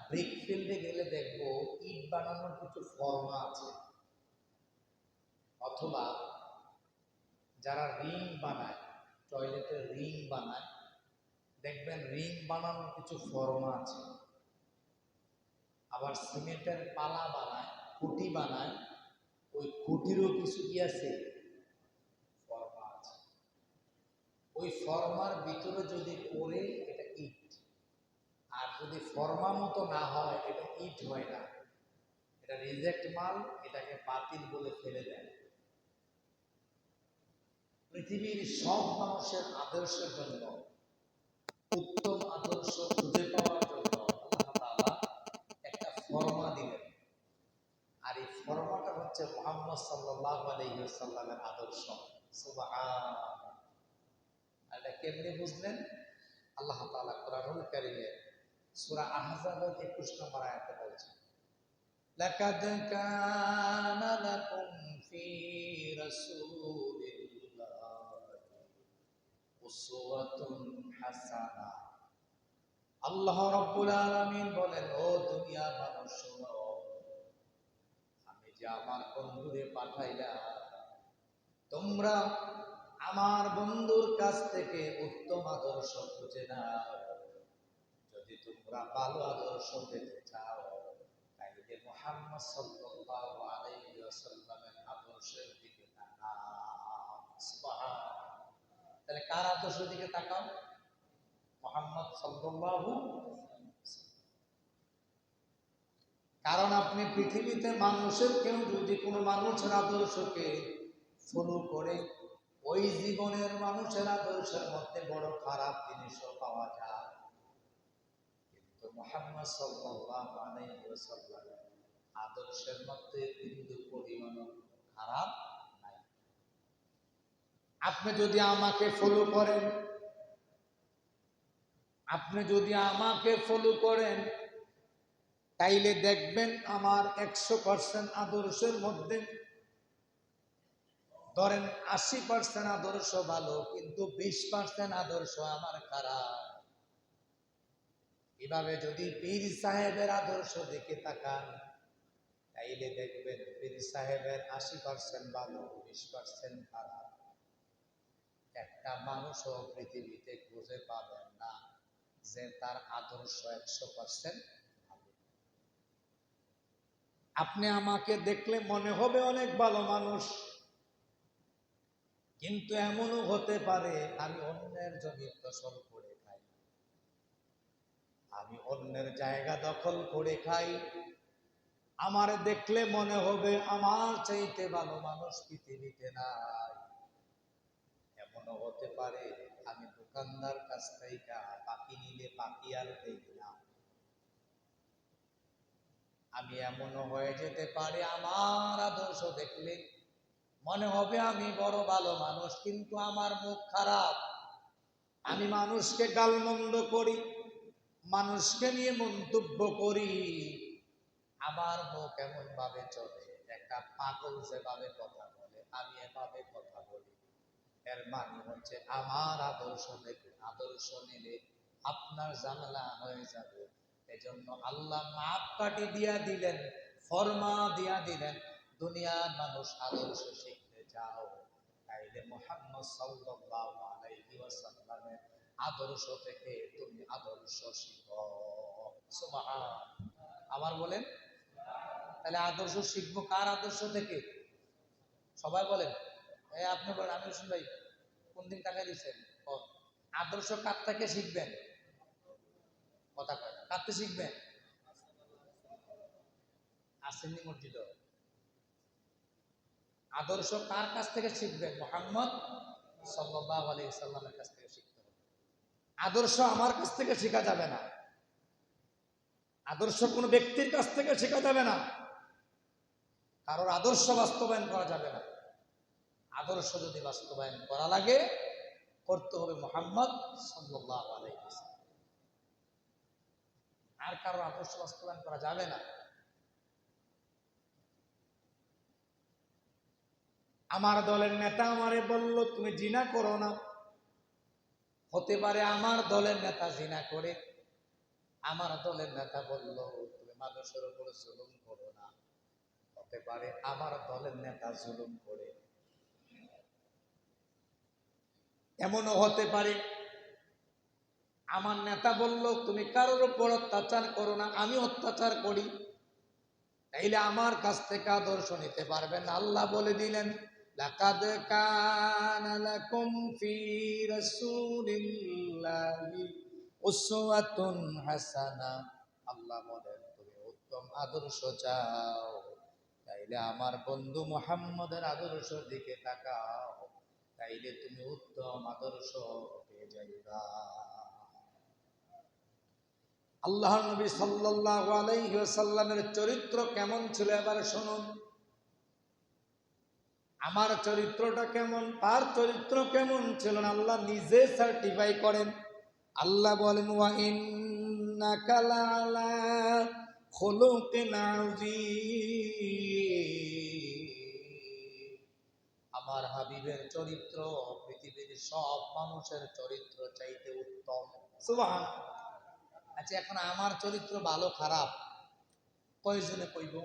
Brick ফিল্ডে গেলে দেখবো ইট বানানোর কিছু ফর্মা আছে, অথবা যারা রিং বানায়, টয়লেটের রিং বানায়, দেখবেন রিং বানানোর কিছু ফর্মা আছে। আবার সিমেন্টের পালা বানায়, খুঁটি বানায়, ওই খুঁটিরও কিছু কি আছে, ফর্মা আছে। ওই ফর্মার ভিতরে যদি পড়ে এটা ইট, আর যদি ফর্মা মতো না হয় এটা ইট হয় না, এটা রিজেক্ট মাল, এটাকে বাতিল বলে ফেলে দেয়। পৃথিবীর সব মানুষের আদর্শের জন্য, উত্তম আদর্শ খুঁজে পাওয়ার জন্য আল্লাহ তাআলা একটা ফর্মা দিলেন, আর এই ফর্মাটা হচ্ছে মুহাম্মদ সাল্লাল্লাহু আলাইহি ওয়াসাল্লামের আদর্শ। সুবহানাল্লাহ। এটা কেমনে বুঝলেন? আল্লাহ তাআলা কোরআনুল কারীমে সূরা আহজাবের 21 নম্বর আয়াতে বলছেন, লাকাদ কানা লাকুম ফি রাসূলিল্লাহি উসওয়াতুন হাসানাহ। আল্লাহ রাব্বুল আলামিন বলেন, ও দুনিয়ার মানুষ শোনো, আমি যে আমার বন্ধুরে পাঠাইলাম, তোমরা আমার বন্ধুর কাছ থেকে উত্তম আদর্শ খুঁজে নাও। যদি তোমরা ভালো আদর্শ পেতে চাও, তাইলে মুহাম্মদ সাল্লাল্লাহু আলাইহি ওয়াসাল্লামের আদর্শের দিকে তাকাও। সুবহানাল্লাহ। তাহলে কার আদর্শের দিকে তাকাও? মুহাম্মদ সাল্লাল্লাহু। কারণ আপনি পৃথিবীতে মানুষের কেউ যদি কোনো মানুষের আদর্শকে ফলো করে, ওই জীবনের মানুষের আদর্শের মধ্যে বড় খারাপ জিনিসও পাওয়া যায়, কিন্তু মুহাম্মদ সাল্লাল্লাহু আলাইহি ওয়াসাল্লামের আদর্শের মধ্যে বিন্দু পরিমাণও খারাপ নাই। আপনি যদি আমাকে ফলো করেন, তাইলে দেখবেন আমার 100% আদর্শের মধ্যে ধরেন 80% আদর্শ ভালো, কিন্তু 20% আদর্শ আমার খারাপ। এভাবে যদি পীর সাহেবের আদর্শ দিকে তাকান, তাইলে দেখবেন পীর সাহেবের 80% ভালো, 20% খারাপ। একটা মানুষও পৃথিবীতে খুঁজে পাবেন না যে তার আদর্শ 100% ভালো। আপনি আমাকে দেখলে মনে হবে অনেক ভালো মানুষ, কিন্তু এমনও হতে পারে আমি অন্যের জমি ফসল করে খাই, আমি অন্যের জায়গা দখল করে খাই। আমার দেখলে মনে হবে আমার চাইতে ভালো মানুষ পৃথিবীতে নাই। এমনও হতে পারে আমি দোকানদার কাছ থেকে বাকি নিলে বাকি আর দেই না। আমি এমনও হয়ে যেতে পারে আমার আদর্শ দেখলে মনে হবে আমি বড় ভালো মানুষ, কিন্তু আমার মুখ খারাপ, আমি মানুষকে গালমন্দ করি, মানুষকে নিয়ে মন্তব্য করি, আমার মুখ এমন ভাবে চলে, একটা পাগল যেভাবে কথা বলে আমি এভাবে কথা বলি। এর মানে হচ্ছে আমার আদর্শ দেখে আদর্শ নিলে আপনার ঝামেলা হয়ে যাবে। এজন্য আল্লাহ মাপকাঠি দিয়া দিলেন, ফরমা দিয়া দিলেন, দুনিয়ার মানুষ আদর্শ শিখতে চাও, তাইলে মুহাম্মদ সাল্লাল্লাহু আলাইহি ওয়াসাল্লামের আদর্শ থেকে তুমি আদর্শ শিখো। সুবহানাল্লাহ। আবার বলেন, তাহলে আদর্শ শিখবো কার আদর্শ থেকে? সবাই বলেন। আপনি বলেন, আমি হোসেন ভাই কোন দিন টাকা দিচ্ছেন? আদর্শ কার থেকে শিখবেন? কথা কয়, কার থেকে শিখবেন? আসেননি মসজিদ। আদর্শ কার কাছ থেকে শিখবেন? মুহাম্মদ সাল্লাল্লাহু আলাইহি সাল্লামের কাছ থেকে শিখতে হবে। আদর্শ আমার কাছ থেকে শেখা যাবে না, আদর্শ কোনো ব্যক্তির কাছ থেকে শেখা যাবে না, কারোর আদর্শ বাস্তবায়ন করা যাবে না। আদর্শ যদি বাস্তবায়ন করা লাগে, করতে হবে মুহাম্মদ সাল্লাল্লাহু আলাইহি ওয়াসাল্লাম। আর কারোর আদর্শ বাস্তবায়ন করা যাবে না। আমার দলের নেতা আমারে বলল তুমি জিনা করো না। হতে পারে আমার দলের নেতা জিনা করে। আমার দলের নেতা বলল মানুষের উপর জুলুম করো না। হতে পারে আমার দলের নেতা জুলুম করে, এমনও হতে পারে আমার নেতা বলল তুমি কারোর উপর অত্যাচার করো না, আমি অত্যাচার করি, তাইলে আমার কাছ থেকে আদর্শ নিতে পারবেন। আল্লাহ বলে দিলেন লাকাদ কানা লাকুম ফি রাসূলিল্লাহি উসওয়াতুন হাসানা। আল্লাহ বলেন তুমি উত্তম আদর্শ চাও, তাইলে আমার বন্ধু মুহাম্মদের আদর্শের দিকে তাকাও, তাইলে তুমি উত্তম আদর্শ পেয়ে যাইবা। আল্লাহর নবী সাল্লাল্লাহু আলাইহি ওয়াসাল্লামের চরিত্র কেমন ছিল এবার শুনুন। আমার চরিত্রটা কেমন, তার চরিত্র কেমন ছিল না আল্লাহ নিজে সার্টিফাই করেন। আল্লাহ বলেন ওয়া ইন্নাকা লাআলা খুলুকিন আযীম। আমার হাবিবের চরিত্র পৃথিবীর সব মানুষের চরিত্র চাইতে উত্তম। সুবহানাল্লাহ। আচ্ছা, এখন আমার চরিত্র ভালো খারাপ কয়জনে কইব?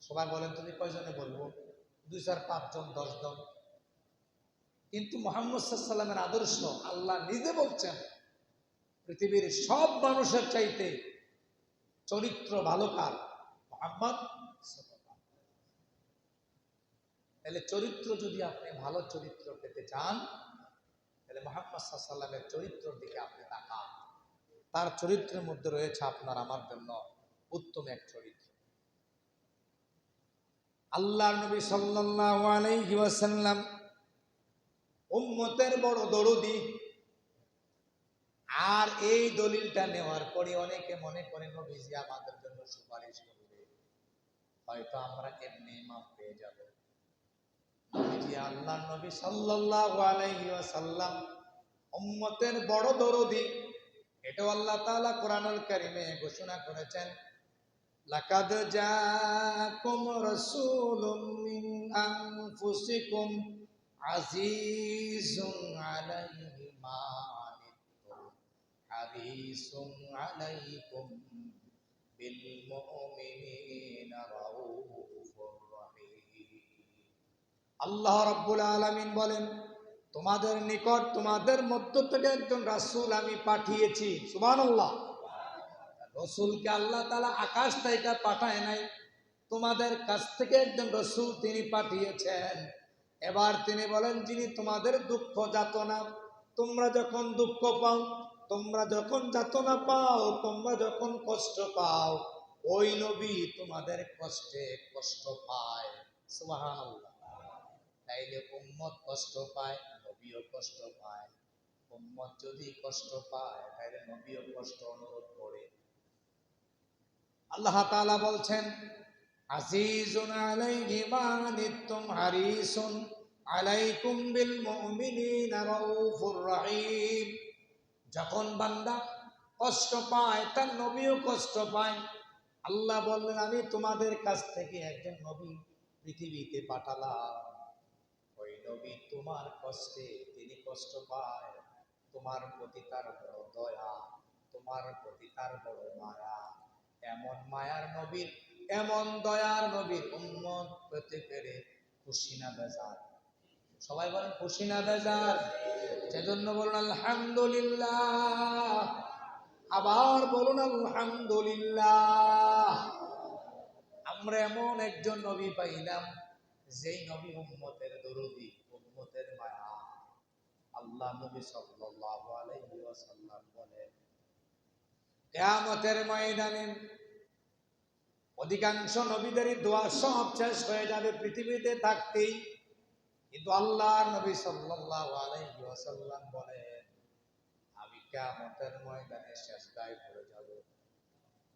সবাই বলেন তুমি কয়জনে বলবো? 2 4 5 জন 10 জন। কিন্তু মুহাম্মদ সাল্লাল্লাহু আলাইহি ওয়াসাল্লামের আদর্শ আল্লাহ নিজে বলছেন পৃথিবীর সব মানুষের চাইতে চরিত্র ভালো কার? মুহাম্মদ সাল্লাল্লাহু আলাইহি ওয়াসাল্লাম। তাহলে চরিত্র যদি আপনি ভালো চরিত্র পেতে চান, তাহলে মুহাম্মদ সাল্লাল্লাহু আলাইহি ওয়াসাল্লামের চরিত্রের দিকে আপনি তাকান। তার চরিত্রের মধ্যে রয়েছে আপনার আমার জন্য উত্তম এক চরিত্র। আল্লাহর নবী সাল্লাল্লাহু আলাইহি ওয়াসাল্লাম উম্মতের বড় দরদি। আর এই দলিলটা নেওয়ার পরে অনেকে মনে করে নবীজি আমাদের জন্য সুপারিশ করবে, হয়তো আমরা এমনি মাফ পেয়ে যাব। নবীজি আল্লাহর নবী সাল্লাল্লাহু আলাইহি ওয়াসাল্লাম উম্মতের বড় দরদি। এটা আল্লাহ তাআলা কোরআনুল কারীমে ঘোষণা করেছেন লাকাদ জাআকুম রাসূলুম মিন আনফুসিকুম আজিজুন আলাইহি মা আনিতুম হারিসুন আলাইকুম বিল মুমিনিনা রাউফুর রহিম। আল্লাহ রাব্বুল আলামিন বলেন তোমাদের নিকট তোমাদের মধ্য থেকে একজন রাসূল আমি পাঠিয়েছি। সুবহানাল্লাহ। রসুলকে আল্লাহ তাআলা আকাশ থেকে পাঠায় নাই, তোমাদের কাছ থেকে একজন রসুল তিনি পাঠিয়েছেন। এবার তিনি বলেন যিনি তোমাদের দুঃখ যাতনা, তোমরা যখন দুঃখ পাও, তোমরা যখন যাতনা পাও, তোমরা যখন কষ্ট পাও, ওই নবী তোমাদের কষ্টে কষ্ট পায়। সুবহানাল্লাহ। তাইলে উম্মত কষ্ট পায়, নবীও কষ্ট পায়। উম্মত যদি কষ্ট পায় তাহলে নবীও কষ্ট অনুভব করে। আল্লাহ তাআলা বলছেন আজিজুন আলাইহি মা আনিতুম হারিসুন আলাইকুম বিল মুমিনিনা রাউফুর রহিম। যখন বান্দা কষ্ট পায় তার নবীও কষ্ট পায়। আল্লাহ বললেন আমি তোমাদের কাছ থেকে একজন নবী পৃথিবীতে পাঠালাম, ওই নবী তোমার কষ্টে তিনি কষ্ট পায়, তোমার প্রতি তার বড় দয়া, তোমার প্রতি তার বড় মায়া। এমন মায়ার নবীর, এমন দয়ার নবীর উম্মত পেতে পেরে খুশি না বেজার? সবাই বলেন খুশি না বেজার? সেজন্য বলুন আলহামদুলিল্লাহ। আবার বলুন আলহামদুলিল্লাহ। আমরা এমন একজন নবী পাইলাম যেই নবী উম্মতের দরদি, উম্মতের মায়া। আল্লাহ নবী সাল্লাল্লাহু আলাইহি ওয়াসাল্লাম বলেন কিয়ামতের ময়দানে অধিকাংশ নবীদেরই দোয়া সব শেষ হয়ে যাবে পৃথিবীতে থাকতেই, কিন্তু আল্লাহর নবী সাল্লাল্লাহু আলাইহি ওয়াসাল্লাম বলেন আমি কিয়ামতের ময়দানে সিজদায় পড়ে যাব।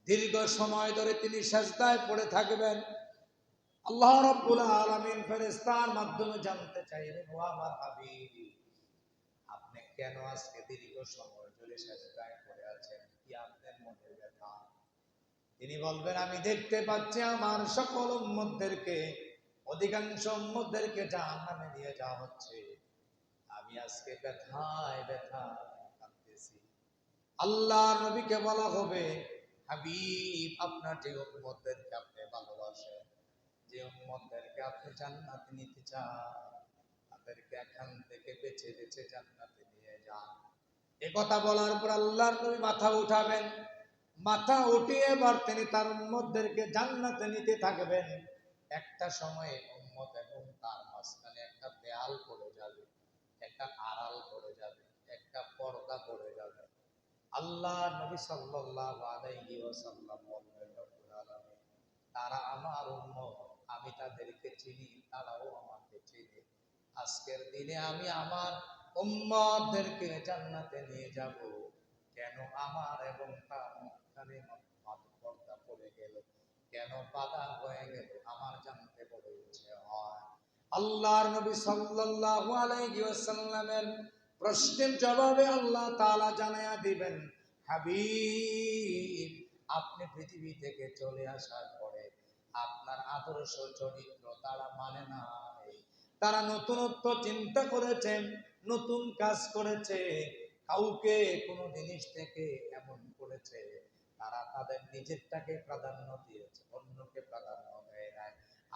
দীর্ঘ সময় ধরে তিনি সিজদায় পড়ে থাকবেন। আল্লাহ রাব্বুল আলামিন ফেরেশতার মাধ্যমে জানতে চাইবেন ও আমার হাবিব আপনি কেন আজকে দীর্ঘ সময় ধরে সিজদায় পড়ে আছেন, কি আপনার মনে ব্যথা? তিনি বলবেন আমি দেখতে পাচ্ছি আমার সকল উম্মতদেরকে, অধিকাংশ উম্মতদেরকে জাহান্নামে নিয়ে যাওয়া হচ্ছে, আমি আজকে ব্যথায় ব্যথায় কাঁদতেছি। আল্লাহর নবীকে বলা হবে হাবিব, আপনার যে উম্মতদেরকে আপনি ভালোবাসেন, যে উম্মতদেরকে আপনি জান্নাতে নিতে চান, তাদেরকে এখান থেকে বেছে বেছে জান্নাতে নিয়ে যান। এ কথা বলার পর আল্লাহর নবী মাথা উঠাবেন। মাথা উঠিয়ে এবার তিনি তার উম্মতদেরকে জান্নাতে নিতে থাকবেন। একটা সময়ে উম্মত এবং তার মাঝখানে একটা দেয়াল পড়ে যাবে, একটা আড়াল পড়ে যাবে, একটা পর্দা পড়ে যাবে। আল্লাহ নবী সাল্লাল্লাহু আলাইহি ওয়াসাল্লাম বললেন, রব্বুল আলামিন, তারা আমার উম্মত, আমি তাদেরকে চিনি, তারাও আমাকে চিনে। আজকের দিনে আমি আমার উম্মতদেরকে জান্নাতে নিয়ে যাব, কেন আমার এবং তার মাঝখানে পর্দা পড়ে গেল, কেন বাধা হয়ে গেল, আমার জানতে বড় ইচ্ছে হয়। আল্লাহর নবী সাল্লাল্লাহু আলাইহি ওয়াসাল্লামের প্রশ্নের জবাবে আল্লাহ তাআলা জানায়া দিবেন, হাবিব, আপনি পৃথিবী থেকে চলে আসার পরে আপনার আদর্শ চরিত্র তারা মানে নাই। তারা নতুনত্ব চিন্তা করেছে, নতুন কাজ করেছে, কাউকে কোনো জিনিস থেকে এমন করেছে, তারা তাদের নিজেরটাকে প্রাধান্য দিয়েছে, অন্যকে প্রাধান্য দেয় নাই,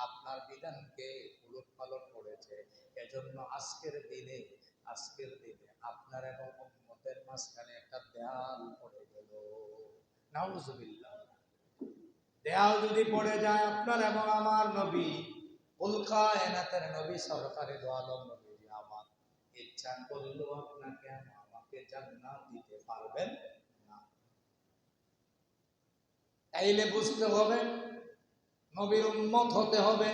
আপনার বিধানকে উলট পালট করেছে। এজন্য আজকের দিনে আপনার এবং উম্মতের মাঝখানে একটা দেয়াল পড়ে গেল। নাউজুবিল্লাহ। দেয়াল যদি পড়ে যায় আপনার এবং আমার নবী, কুল কায়নাতের নবী, সরকারে দো আলম নবী আমার ইচ্ছা করলেও আপনাকে আমাকে জান্নাত দিতে পারবেন না। তাইলে বুঝতে হবে নবীর উম্মত হতে হবে।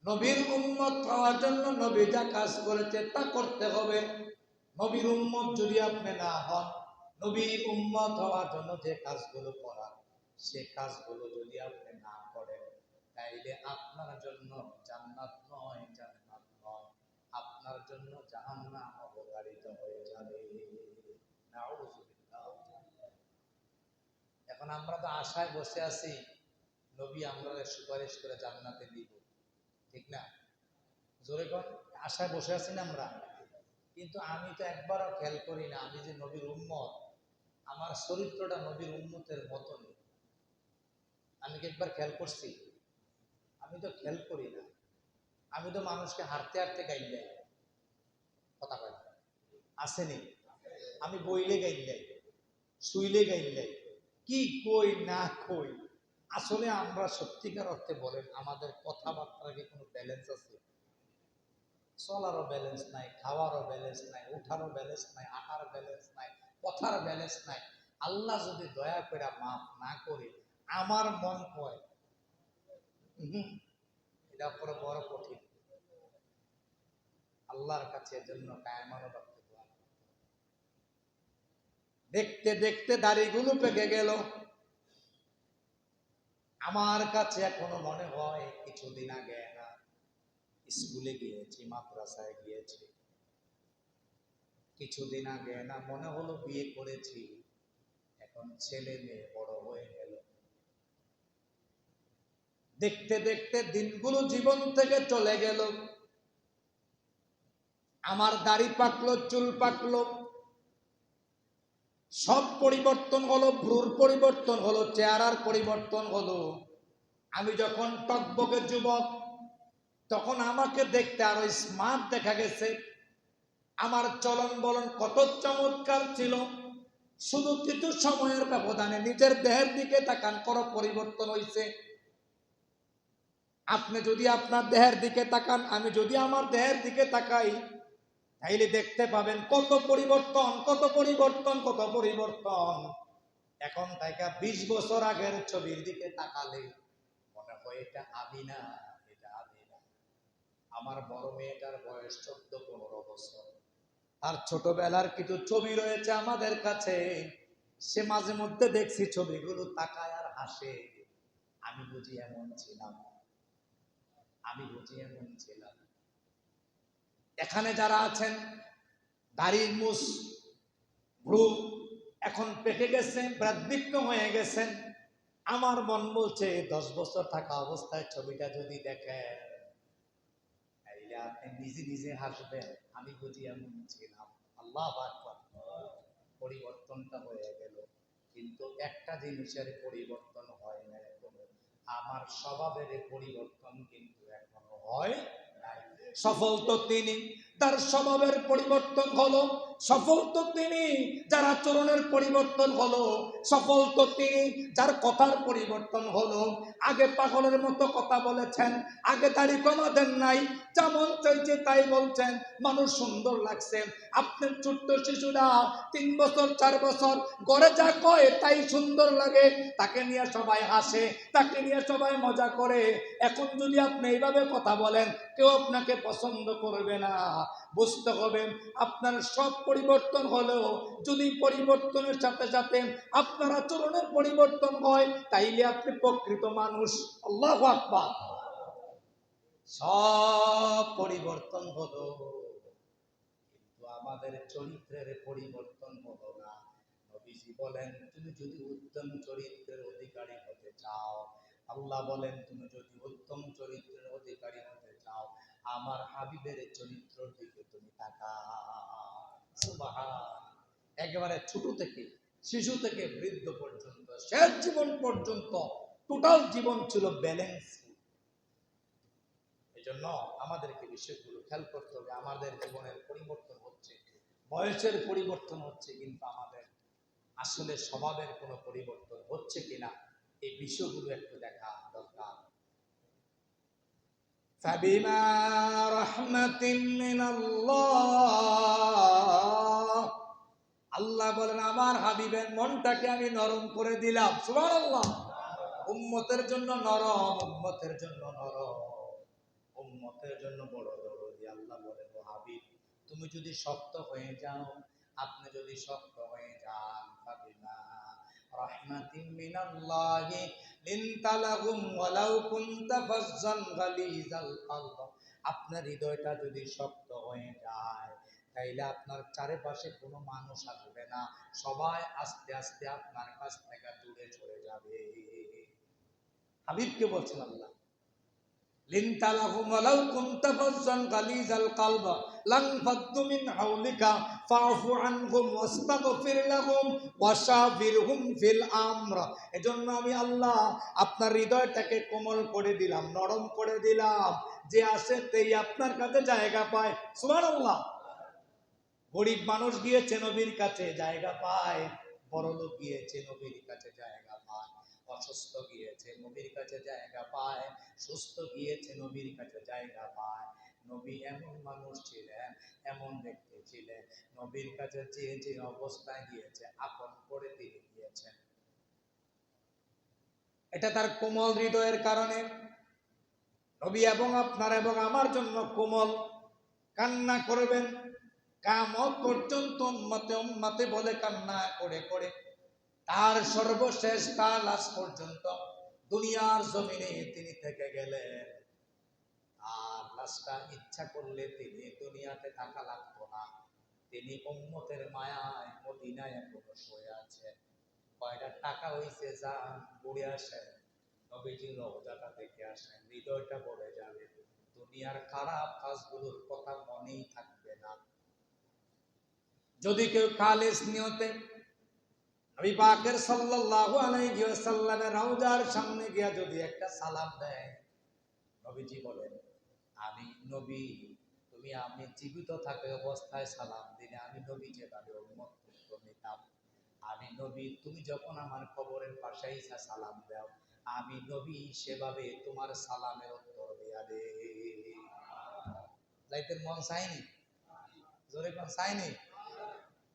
নবীর উম্মত হওয়ার জন্য নবী যা কাজ করেছে তা করতে হবে। নবীর উম্মত যদি আপনি না হন, নবীর উম্মত হওয়ার জন্য যে কাজগুলো করা, সে কাজগুলো যদি আপনি না করেন, তাইলে আপনার জন্য জান্নাত নয়, আপনার জন্য জাহান্নাম অবধারিত হয়ে যাবে। নাউজুবিল্লাহ। এখন আমরা তো আশায় বসে আছি নবী আমরা সুপারিশ করে জান্নাতে দিব, ঠিক না? জোরে কর, আশায় বসে আছি না আমরা? কিন্তু আমি তো একবারও খেয়াল করি না আমি যে নবীর উম্মত, আমার চরিত্রটা নবীর উম্মতের মতন। আমি কি একবার খেয়াল করছি? আমি তো খেয়াল করি না। আমি তো মানুষকে হাঁটতে হাঁটতে গাইল যাই, কথা কয় না, আসেনি? আমি বইলে গাইল যাই, শুইলে গাইল যাই, কি কই না কই। আসলে আমরা সত্যিকার অর্থে বলেন, আমাদের কথাবার্তার কি কোনো ব্যালেন্স আছে? চলারও ব্যালেন্স নাই, খাওয়ারও ব্যালেন্স নাই, উঠারও ব্যালেন্স নাই, আটার ব্যালেন্স নাই, কথার ব্যালেন্স নাই। আল্লাহ যদি দয়া করে মাফ না করে, আমার মন কয় এটা পুরো বড় কঠিন। আল্লাহর কাছে এজন্য কায়মানো রাখতে দোয়া। দেখতে দেখতে দাড়িগুলো পেকে গেল। আমার কাছে এখনো মনে হয় কিছুদিন আগে না স্কুলে গিয়েছি, মাদ্রাসায় গিয়েছি, কিছুদিন আগে না মনে হলো বিয়ে করেছি, এখন ছেলে মেয়ে বড় হয়ে গেল। দেখতে দেখতে দিনগুলো জীবন থেকে চলে গেল। আমার দাড়ি পাকলো, চুল পাকলো, সব পরিবর্তন হলো, ভ্রুর পরিবর্তন হলো, চেহারার পরিবর্তন হলো। আমি যখন টকবকে যুবক, তখন আমাকে দেখতে আরো স্মার্ট দেখা গেছে। আমার চলন বলন কত চমৎকার ছিল। শুধু কিছু সময়ের ব্যবধানে নিজের দেহের দিকে তাকান, করো পরিবর্তন হয়েছে। আপনি যদি আপনার দেহের দিকে তাকান, আমি যদি আমার দেহের দিকে তাকাই, তাইলে দেখতে পাবেন কত পরিবর্তন, কত পরিবর্তন, কত পরিবর্তন। এখন থেকে 20 বছর আগের ছবির দিকে তাকালে মনে হয় এটা আমি না, এটা আমি না। আমার বড় মেয়েটার বয়স 14-15 বছর। আর ছোটবেলার কিছু ছবি রয়েছে আমাদের কাছে, সে মাঝে মধ্যে দেখছি ছবিগুলো তাকায় আর হাসে। আমি বুঝি এমন ছিলাম, আমি বুঝি এমন ছিলাম। এখানে যারা আছেন, দাড়ির মুছ, ভ্রু এখন পেকে গেছে, বৃদ্ধ হয়ে গেছেন। আমার মন বলছে 10 বছর থাকা অবস্থায় ছবিটা যদি দেখেন, তাইলে আপনি নিজে নিজে হাসবেন, আমি বুঝি এমন ছিলাম। আল্লাহু আকবার। পরিবর্তনটা হয়ে গেল। কিন্তু একটা জিনিসের পরিবর্তন হয় না এখনো, আমার স্বভাবের পরিবর্তন কিন্তু এখনো হয় নাই। সফল তো তিনি, তার স্বভাবের পরিবর্তন হলো। সফল তো তিনি, যার আচরণের পরিবর্তন হলো। সফল তো তিনি, যার কথার পরিবর্তন হলো। আগে পাগলের মতো কথা বলেছেন, আগে দাড়ি কমা দেন নাই, যেমন চাইছে তাই বলছেন, মানুষ সুন্দর লাগছে। আপনার ছোট্ট শিশুরা 3 বছর 4 বছর ঘরে যা কয় তাই সুন্দর লাগে, তাকে নিয়ে সবাই হাসে, তাকে নিয়ে সবাই মজা করে। এখন যদি আপনি এইভাবে কথা বলেন, কেউ আপনাকে পছন্দ করবে না। বুঝতে হবে, আপনার সব পরিবর্তন হলেও যদি পরিবর্তনের সাথে সাথে আপনার আচরণের পরিবর্তন হয়, তাইলে আপনি প্রকৃত মানুষ। আল্লাহু আকবার। সব পরিবর্তন হলো, কিন্তু আমাদের চরিত্রের পরিবর্তন হলো না। নবীজি বলেন, তুমি যদি উত্তম চরিত্রের অধিকারী হতে চাও, আল্লাহ বলেন তুমি যদি উত্তম চরিত্রের অধিকারী হতে চাও, আমার হাবিবের চরিত্রের দিকে তুমি তাকাও। সুবহান। একেবারে ছোট থেকে, শিশু থেকে বৃদ্ধ পর্যন্ত, শেষ জীবন পর্যন্ত টোটাল জীবন ছিল ব্যালেন্স। এজন্য আমাদেরকে বিষয়গুলো খেয়াল করতে হবে। আমাদের জীবনের পরিবর্তন হচ্ছে, বয়সের পরিবর্তন হচ্ছে, কিন্তু আমাদের আসলে স্বভাবের কোনো পরিবর্তন হচ্ছে কিনা, এই বিষয়গুলো একটু দেখা দরকার। فبما رحمة من الله, আল্লাহ বলেন আমার হাবিবের মনটাকে আমি নরম করে দিলাম। সুবহানাল্লাহ। উম্মতের জন্য নরম, উম্মতের জন্য নরম, উম্মতের জন্য বড় দরদি। আল্লাহ বলেন ও হাবিব, তুমি যদি শক্ত হয়ে যাও, আপনি যদি শক্ত হয়ে যান, ফাবিমা রাহমাতিন মিনাল্লাহি লিনতা লাহুম ওয়ালাউ কুনতা ফাজ্জান গালিজাল কলব। আপনার হৃদয়টা যদি শক্ত হয়ে যায়, তাইলে আপনার চারিপাশে কোনো মানুষ আসবে না, সবাই আস্তে আস্তে আপনার কাছ থেকে দূরে চলে যাবে। হাবিবকে বলছেন আল্লাহ, লিনতা লাহুম ওয়ালাউ কুনতা ফাজ্জান গালিজাল কলব লানফাদ্দু মিন হাওলিকা ফাআফু আনহুম ওয়াস্তাগফির লাহুম ওয়াশাবিরহুম ফিল আমর। এজন্য আমি আল্লাহ আপনার হৃদয়টাকে কোমল করে দিলাম, নরম করে দিলাম, যে আসে তেই আপনার কাছে জায়গা পায়। সুবহানাল্লাহ। গরিব মানুষ গিয়েছে নবীর কাছে জায়গা পায়, বড় লোক গিয়েছে নবীর কাছে জায়গা পায়, অসুস্থ গিয়েছে নবীর কাছে জায়গা পায়, সুস্থ গিয়েছে নবীর কাছে জায়গা পায়। নবী এমন মানুষ ছিলেন, এমন ব্যক্তি ছিলেন, নবীর কাছে যে যে অবস্থায় গিয়েছে আপন করে তিনি গিয়েছেন। এটা তার কোমল হৃদয়ের কারণে। নবী এবং আপনার এবং আমার জন্য কোমল, কান্না করবেন কিয়ামত পর্যন্ত, উম্মতে উম্মতে বলে কান্না করে করে তার সর্বশেষ কাল আজ পর্যন্ত দুনিয়ার জমিনে তিনি থেকে গেলেন। আর লাশটা ইচ্ছা করলে তিনি দুনিয়াতে থাকা লাগতো না, তিনি উম্মতের মায়ায় মদিনায় এখনো শুয়ে আছেন। কয়টা টাকা হইছে, যান ঘুরে আসেন, নবীজির রওজাটা দেখে আসেন, হৃদয়টা ভরে যাবে, দুনিয়ার খারাপ কাজগুলোর কথা মনেই থাকবে না। যদি কেউ খালিস নিয়তে নবী পাকের সাল্লাল্লাহু আলাইহি ওয়াসাল্লামের রওজার সামনে গিয়া যদি একটা সালাম দেয়, নবীজি বলেন আমি নবী, তুমি আমি জীবিত থাকা অবস্থায় সালাম দিলে আমি নবী যেভাবে উম্মত নিতাম, আমি নবী তুমি যখন আমার কবরের পাশে এসে সালাম দাও, আমি নবী সেভাবে তোমার সালামের উত্তর দিয়া দে। যাইতে মন চাইনি? জোরে কোন চাইনি?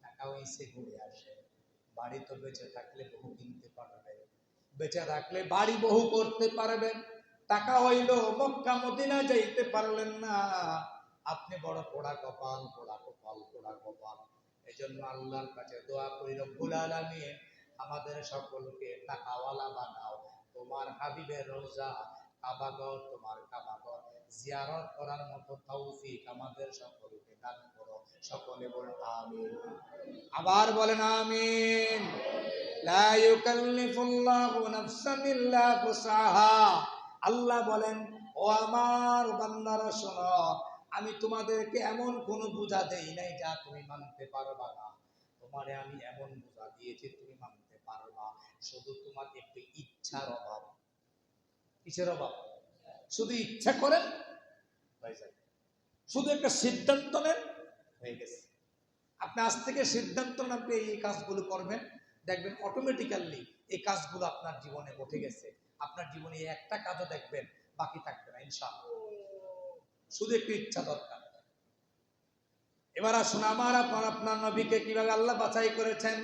টাকা হইছে ঘুরে আসে, বাড়ি তো বেঁচে থাকলে বহু কিনতে পারবে, বেঁচে থাকলে বাড়ি বহু করতে পারবেন, টাকা হইল মক্কা মদিনা যাইতে পারলেন না, আপনি বড় পোড়া কপাল, পোড়া কপাল, পোড়া কপাল। এই জন্য আল্লাহর কাছে দোয়া করি, রব্বুল আলামিন আমাদের সকলকে টাকাওয়ালা বানাও, তোমার হাবিবের রওজা কাবাগর, তোমার কাবাগর জিয়ারত করার মতো তৌফিক আমাদের সকলকে দান করো। সকলে বলেন আমিন। আবার বলেন আমিন। লা ইউকাল্লিফুল্লাহু নাফসান ইল্লা উসআহা। আল্লাহ বলেন ও আমার বান্দারা শোনো, আমি তোমাদেরকে এমন কোন বোঝা দেই নাই যা তুমি মানতে পারবা না, তোমারে আমি এমন বোঝা দিয়েছি তুমি মানতে পারবা শুধু তোমার একটু ইচ্ছার অভাব। কিসের অভাব? শুধু ইচ্ছা করেন হয়ে যাবে, শুধু একটা সিদ্ধান্ত নেন হয়ে গেছে। আপনি আজ থেকে সিদ্ধান্ত নেন আপনি এই কাজগুলো করবেন, দেখবেন অটোমেটিক্যালি এই কাজগুলো আপনার জীবনে উঠে গেছে। আপনার জীবনে একটা কাজও দেখবেন বাকি থাকবে না ইনশাআল্লাহ। শুধু একটু ইচ্ছা দরকার। এবার আসুন আমার আপনার নবীকে কিভাবে আল্লাহ বাছাই করেছেন।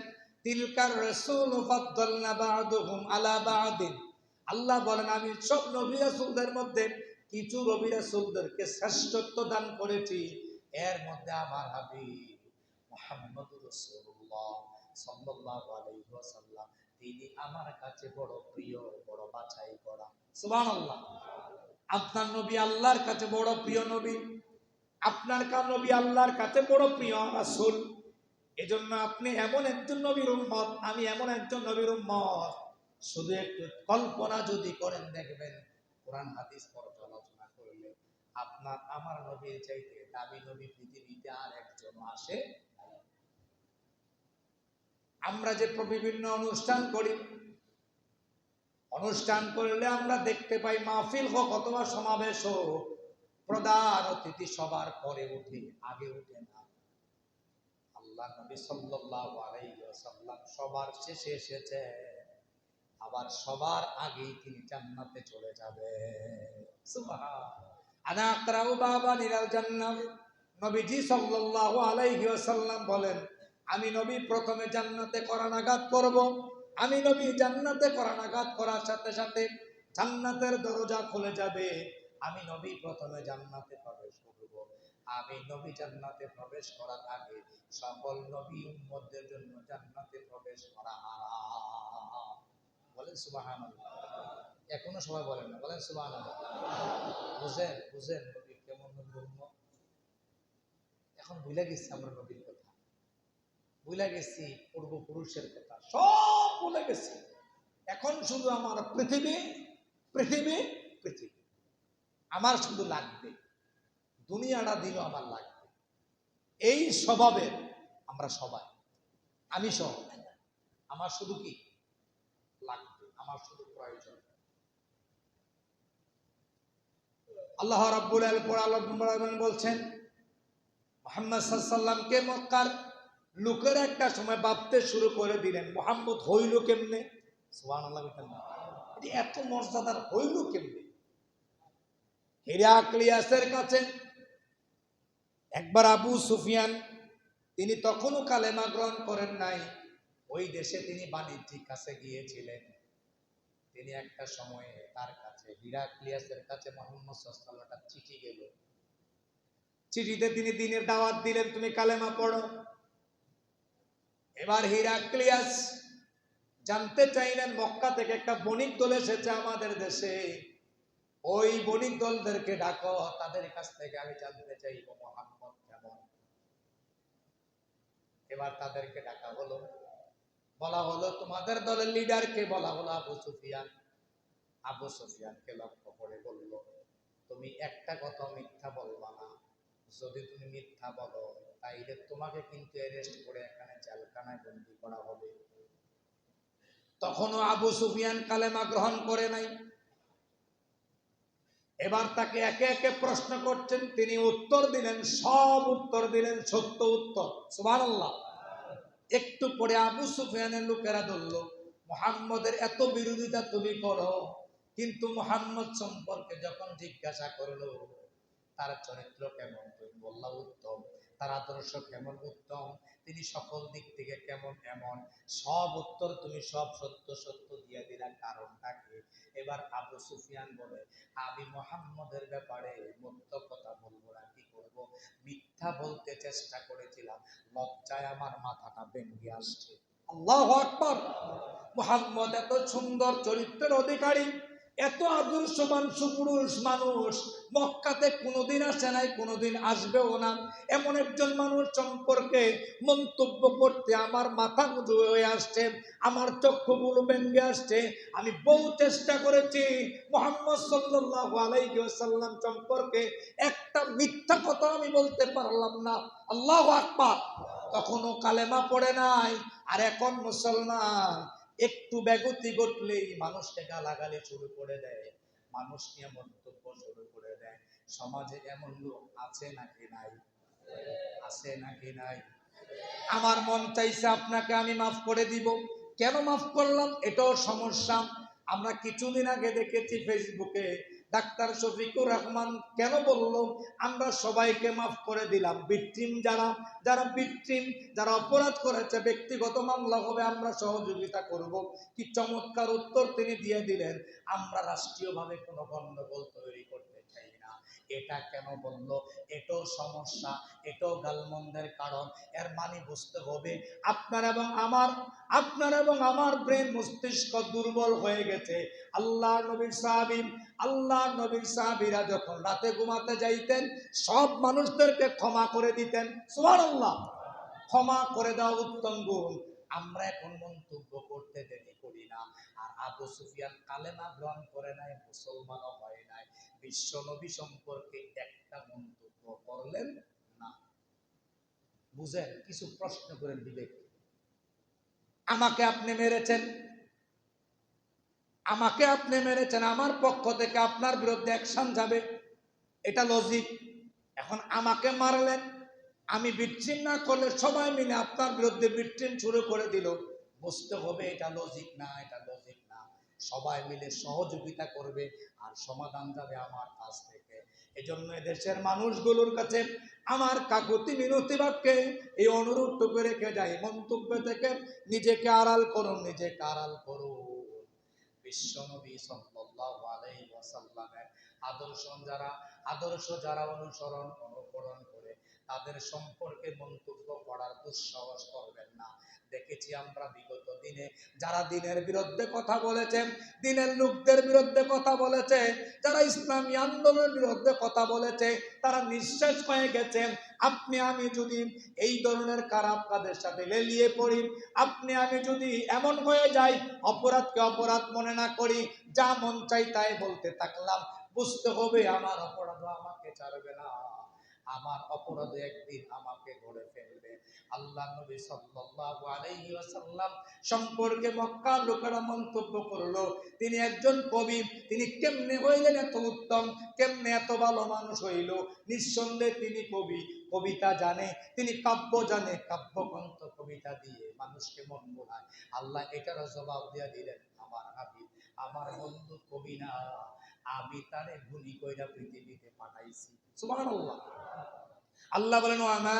তিলকার রাসূল ফাদ্দালনা বা'দুহুম আলা বা'দিন। আল্লাহ বলেন আমি সব নবী রাসূলদের মধ্যে কিছু নবী রাসূলদেরকে শ্রেষ্ঠত্ব দান করেছি। এর মধ্যে আমার হাবিব মুহাম্মদুর রাসূলুল্লাহ সাল্লাল্লাহু আলাইহি ওয়াসাল্লাম তিনি আমার কাছে বড় প্রিয়, বড় বাছাই করা। সুবহানাল্লাহ। আপনার নবী আল্লাহর কাছে বড় প্রিয় নবী, আপনার নবী আল্লাহর কাছে বড় প্রিয় রাসূল। এজন্য আপনি এমন একজন নবীর উম্মত, আমি এমন একজন নবীর উম্মত। শুধু একটু কল্পনা যদি করেন দেখবেন কোরআন হাদিস পর্যালোচনা করলে আপনার আমার নবীর চাইতে দামি নবী পৃথিবীতে আর একজন আসে। আমরা যে বিভিন্ন অনুষ্ঠান করি, অনুষ্ঠান করলে আমরা দেখতে পাই মাহফিল হোক অথবা সমাবেশ হোক, প্রধান অতিথি সবার পরে উঠে, আগে উঠে না। আল্লাহ নবী সাল্লাল্লাহু আলাইহি ওয়াসাল্লাম সবার শেষে এসেছে, আবার সবার আগেই তিনি জান্নাতে চলে যাবেন। সুবহানাল্লাহ। আনা আকরাউ বাবা নিরাল জান্নাত। নবীজি সাল্লাল্লাহু আলাইহি ওয়াসাল্লাম বলেন আমি নবী প্রথমে জান্নাতে করানাঘাত করব। আমি নবী জান্নাতে করানাঘাত করার সাথে সাথে জান্নাতের দরজা খুলে যাবে। আমি নবী প্রথমে জান্নাতে প্রবেশ করব। আমি নবী জান্নাতে প্রবেশ করার আগে সকল নবী উম্মতদের জন্য জান্নাতে প্রবেশ করা হারাম। বলেন সুবহানাল্লাহ। এখনো সবাই বলেন না, বলেন সুবহানাল্লাহ। বুঝেন বুঝেন নবী কেমন নবী উম্মত। এখন ভুলে গেছি আমরা নবীর কথা, ভুলে গেছি পূর্বপুরুষের কথা, সব ভুলে গেছি। এখন শুধু আমার পৃথিবী পৃথিবী পৃথিবী, আমার শুধু লাগবে, দুনিয়াটা দিল আমার লাগবে। এই স্বভাবের আমরা সবাই, আমি সহ, আমার শুধু কি লাগবে, আমার শুধু প্রয়োজন। আল্লাহ রাব্বুল আলামিন বলছেন মুহাম্মদ সাল্লাল্লাহু আলাইহি ওয়াসাল্লামকে মক্কার লোকের একটা সময় ভাবতে শুরু করে দিলেন মুহাম্মদ হইল কেমনে। সুবহানাল্লাহ। এত মর্যাদার হইল কেমনে? হিরাক্লিয়াসের কাছে একবার আবু সুফিয়ান, তিনি তখনও কালেমা গ্রহণ করেন নাই, ওই দেশে তিনি বাণিজ্যিক কাছে গিয়েছিলেন। তিনি একটা সময়ে তার কাছে হিরাক্লিয়াসের কাছে মুহাম্মদ সাল্লাল্লাহু আলাইহি ওয়াসাল্লাম একটা চিঠি গেল। চিঠিতে তিনি দ্বীনের দাওয়াত দিলেন, তুমি কালেমা পড়ো। এবার হিরাক্লিয়াস জানতে চাইলেন মক্কা থেকে একটা বণিক দল এসেছে আমাদের দেশে, ওই বণিক দলদেরকে ডাকো, তাদের কাছ থেকে আমি জানতে চাইব মুহাম্মদ কেমন। এবার তাদেরকে ডাকা হলো, বলা হলো তোমাদের দলের লিডারকে, বলা হলো আবু সুফিয়ান। আবু সুফিয়ানকে লক্ষ্য করে বলল তুমি একটা কথা মিথ্যা বলবা না, যদি তুমি মিথ্যা বলো তাইলে তোমাকে কিন্তু অ্যারেস্ট করে এখানে জেলখানায় বন্দী করা হবে। তখনও আবু সুফিয়ান কালেমা গ্রহণ করে নাই। এবার তাকে একে একে প্রশ্ন করছেন, তিনি উত্তর দিলেন, সব উত্তর দিলেন, সত্য উত্তর। সুবহানাল্লাহ। একটু পরে আবু সুফিয়ানের লোকেরা ধরল মুহাম্মদের এত বিরোধিতা তুমি করো, কিন্তু মুহাম্মদ সম্পর্কে যখন জিজ্ঞাসা করলো তার চরিত্র কেমন, তুমি বললা উত্তম, তার আদর্শ কেমন, উত্তম, তিনি সকল দিক থেকে কেমন, এমন, সব উত্তর তুমি সব সত্য সত্য দিয়ে দিলা, কারণটা কি? এবার আবু সুফিয়ান বলে আমি মুহাম্মদের ব্যাপারে সত্য কথা বলবো না, কি করব? মিথ্যা বলতে চেষ্টা করেছিলাম, লজ্জায় আমার মাথাটা ভেঙে আসছে। আল্লাহু আকবার। মুহাম্মদ এত সুন্দর চরিত্রের অধিকারী, এত আদর্শবান সুপুরুষ মানুষ মক্কাতে কোনোদিন আসে নাই, কোনোদিন আসবেও না। এমন একজন মানুষ সম্পর্কে মন্তব্য করতে আমার মাথা উঁচু হয়ে আসছে, আমার চক্ষুগুলো ভেঙে আসছে। আমি বহু চেষ্টা করেছি মুহাম্মদ সাল্লাল্লাহু আলাইহি ওয়াসাল্লাম সম্পর্কে একটা মিথ্যা কথা আমি বলতে পারলাম না। আল্লাহু আকবার। তখনও কালেমা পড়ে নাই, আর এখন মুসলমান। একটু ব্যাগতি ঘটলেই মানুষকে গালাগালি শুরু করে দেয়, মানুষ নিয়ে মন্তব্য শুরু করে দেয়। সমাজে এমন লোক আছে নাকি নাই? আছে নাকি নাই? আমার মন চাইছে আপনাকে আমি মাফ করে দিব, কেন মাফ করলাম এটাও সমস্যা। আমরা কিছুদিন আগে দেখেছি ফেসবুকে ডাক্তার শফিকুর রহমান কেন বলল আমরা সবাইকে মাফ করে দিলাম, ভিকটিম যারা যারা ভিকটিম যারা অপরাধ করেছে ব্যক্তিগত মামলা হবে আমরা সহযোগিতা করব। কি চমৎকার উত্তর তিনি দিয়ে দিলেন, আমরা রাষ্ট্রীয়ভাবে কোনো গণ্ডগোল তৈরি করতে চাই না। এটা কেন বললো? এটাও সমস্যা, এটাও গালমন্দের কারণ। এর মানে বুঝতে হবে আপনার এবং আমার ব্রেন মস্তিষ্ক দুর্বল হয়ে গেছে। আল্লাহ নবীর সাহাবীরা যখন রাতে ঘুমাতে যাইতেন সব মানুষদেরকে ক্ষমা করে দিতেন। সুবহানাল্লাহ। ক্ষমা করে দেওয়া উত্তম গুণ। আমরা এখন মন্তব্য করতে দেরি করি না। আর আবু সুফিয়ান কালেমা গ্রহণ করে নাই, মুসলমানও হয় নাই, বিশ্ব নবী সম্পর্কে একটা মন্তব্য করলেন না। বুঝেন? কিছু প্রশ্ন করেন বিবেক। আমাকে আপনি মেরেছেন, আমার পক্ষ থেকে আপনার বিরুদ্ধে অ্যাকশন যাবে, এটা লজিক। এখন আমাকে মারলেন, আমি বিচ্ছিন না করলে সবাই মিলে আপনার বিরুদ্ধে বিচ্ছিন শুরু করে দিল, বুঝতে হবে এটা লজিক না, এটা লজিক না। সবাই মিলে সহযোগিতা করবে আর সমাধান যাবে আমার কাছ থেকে। এজন্য দেশের মানুষগুলোর কাছে আমার কাকুতি মিনতি বাক্যে এই অনুরোধটুকু রেখে যায়, মন্তব্য থেকে নিজেকে আড়াল করুন, নিজেকে আড়াল করুন। বিশ্বনবী সাল্লাল্লাহু আলাইহি ওয়াসাল্লামের আদর্শ যারা অনুকরণ করে তাদের সম্পর্কে মন্তব্য করার দুঃসাহস করবেন না। দেখেছি আমরা বিগত দিনে যারা দিনের বিরুদ্ধে কথা বলেছে, দিনের লোকদের বিরুদ্ধে কথা বলেছে, যারা ইসলামী আন্দোলনের বিরুদ্ধে কথা বলেছে, তারা নিঃশেষ হয়ে গেছে। আপনি আমি যদি এই ধরনের খারাপ কাজের সাথে লেলিয়ে পড়ি, আপনি আমি যদি এমন হয়ে যাই অপরাধকে অপরাধ মনে না করি, যা মন চাই তাই বলতে থাকলাম, বুঝতে হবে আমার অপরাধ আমাকে ছাড়বে না, আমার অপরাধ একদিন আমাকে ধরে ফেলবে। আল্লাহ নবী সাল্লাল্লাহু আলাইহি ওয়াসাল্লাম সম্পর্কে মক্কার লোকেরা মন্তব্য করলো তিনি একজন কবি। তিনি কেমনে হইলেন এত উত্তম, কেমনে এত ভালো মানুষ হইল? নিঃসন্দেহে তিনি কবি, কবিতা জানে, তিনি কাব্য জানে, কাব্যগ্রন্থ কবিতা দিয়ে মানুষকে মন বোঝায়। আল্লাহ এটারও জবাব দিয়ে দিলেন, আমার হাবিব, আমার বন্ধু কবি না, আমি তারে গুলি কইরা পৃথিবীতে পাঠাইছি। সুবহানাল্লাহ। আল্লাহ বলেন ওয়ামা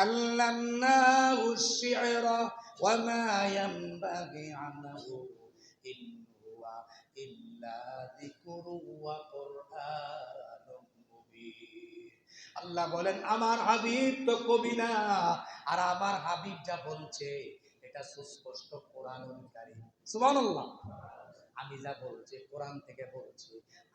আল্লামনাহু আশ-শি'রা ওয়ামা ইয়ানবাগি আনহু ইন হুয়া ইল্লা যিকরুন ওয়া কুরআনুম মুবিন। আল্লাহ বলেন আমার হাবিব তো কবি না, আর আমার হাবিব যা বলছে এটা সুস্পষ্ট কোরআনুল কারীম। সুবহানাল্লাহ। আমি যা বলছি কোরআন থেকে বলছি।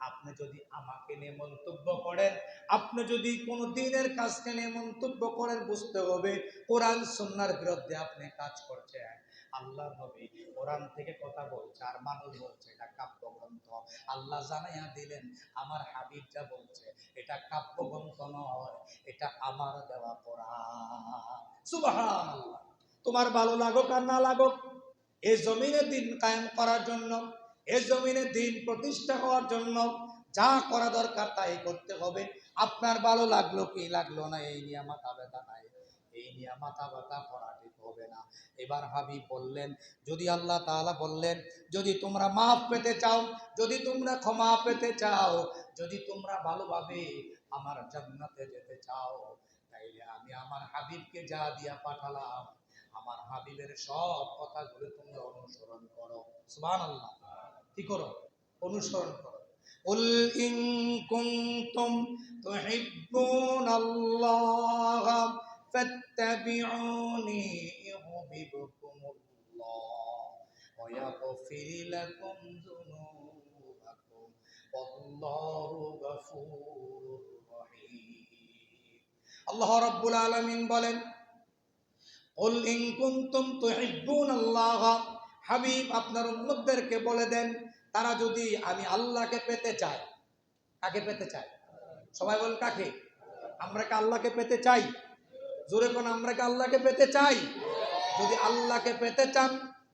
আপনি যদি আমাকে নিয়ে মন্তব্য করেন, আপনি যদি কোনো দিনের কাজকে নিয়ে মন্তব্য করেন, বুঝতে হবে কোরআন সুন্নাহর বিরুদ্ধে আপনি কাজ করছেন। আল্লাহ নবী কোরআন থেকে কথা বলছে আর মানুষ বলছে এটা কাব্যগ্রন্থ। আল্লাহ জানাইয়া দিলেন আমার হাবিব যা বলছে এটা কাব্যগ্রন্থ নয়, এটা আমার দেওয়া কোরআন। সুবহানাল্লাহ। তোমার ভালো লাগুক আর না লাগুক, এই জমিনে দিন কায়েম করার জন্য, এই জমিনে দিন প্রতিষ্ঠা হওয়ার জন্য যা করা দরকার তাই করতে হবে। আপনার ভালো লাগলো কি লাগলো না এই নিয়ে মাথা ব্যথা নাই, এই নিয়ে মাথা ব্যথা করা ঠিক হবে না। এবার হাবিব বললেন, যদি আল্লাহ তাআলা বললেন যদি তোমরা মাফ পেতে চাও, যদি তোমরা ক্ষমা পেতে চাও, যদি তোমরা ভালোভাবে আমার জান্নাতে যেতে চাও, তাইলে আমি আমার হাবিবকে যা দিয়া পাঠালাম আমার হাবিবের সব কথাগুলো তোমরা অনুসরণ করো। সুবহানাল্লাহ। কি করো? অনুসরণ করো। কুল ইন কুনতুম তুহিব্বুনাল্লাহ ফাত্তাবিউনি ইউহিব্বুকুমুল্লাহ ওয়া ইয়াগফির লাকুম যুনুবাকুম ওয়াল্লাহু গফুরুর রহিম। আল্লাহ রাব্বুল আলামিন বলেন, কুল ইন কুনতুম তুহিব্বুনাল্লাহ, হাবিব আপনার উম্মতদেরকে বলে দেন তারা যদি আমি আল্লাহকে পেতে চায়। কাকে পেতে চায়? সবাই বলেন কাকে? আমরা কি আল্লাহকে পেতে চাই? জোরে কোন আমরা কি আল্লাহকে পেতে চাই? যদি আল্লাহকে পেতে চান